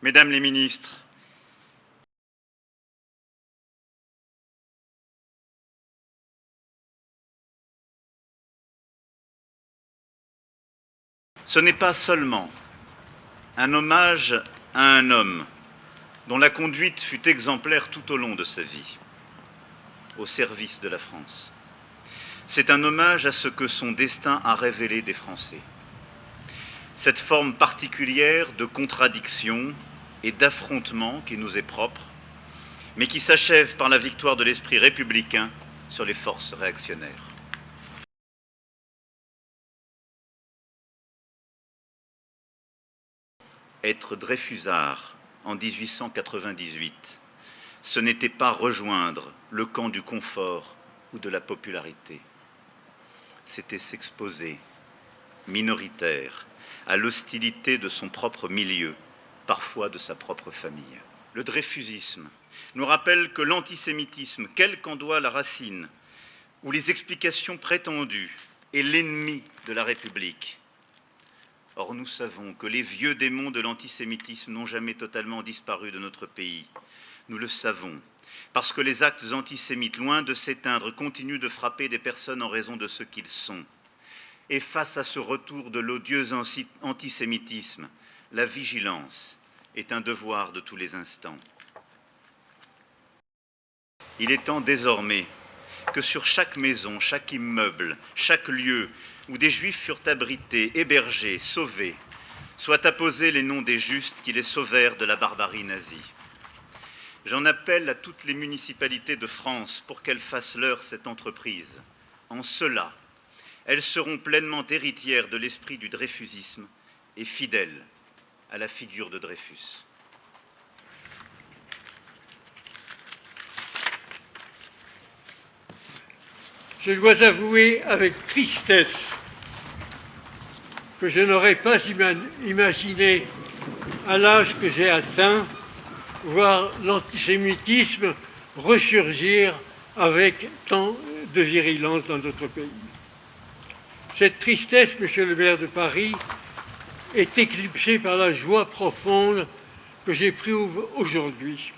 Mesdames les ministres, ce n'est pas seulement un hommage à un homme dont la conduite fut exemplaire tout au long de sa vie, au service de la France. C'est un hommage à ce que son destin a révélé des Français. Cette forme particulière de contradiction et d'affrontement qui nous est propre, mais qui s'achève par la victoire de l'esprit républicain sur les forces réactionnaires. Être dreyfusard en 1898, ce n'était pas rejoindre le camp du confort ou de la popularité. C'était s'exposer, minoritaire, à l'hostilité de son propre milieu, parfois de sa propre famille. Le dreyfusisme nous rappelle que l'antisémitisme, quelle qu'en soit la racine, ou les explications prétendues, est l'ennemi de la République. Or, nous savons que les vieux démons de l'antisémitisme n'ont jamais totalement disparu de notre pays. Nous le savons, parce que les actes antisémites, loin de s'éteindre, continuent de frapper des personnes en raison de ce qu'ils sont. Et face à ce retour de l'odieux antisémitisme, la vigilance est un devoir de tous les instants. Il est temps désormais que sur chaque maison, chaque immeuble, chaque lieu où des Juifs furent abrités, hébergés, sauvés, soient apposés les noms des justes qui les sauvèrent de la barbarie nazie. J'en appelle à toutes les municipalités de France pour qu'elles fassent leur cette entreprise. En cela, elles seront pleinement héritières de l'esprit du dreyfusisme et fidèles à la figure de Dreyfus. Je dois avouer avec tristesse que je n'aurais pas imaginé, à l'âge que j'ai atteint, voir l'antisémitisme ressurgir avec tant de virulence dans notre pays. Cette tristesse, Monsieur le maire de Paris, est éclipsée par la joie profonde que j'éprouve aujourd'hui.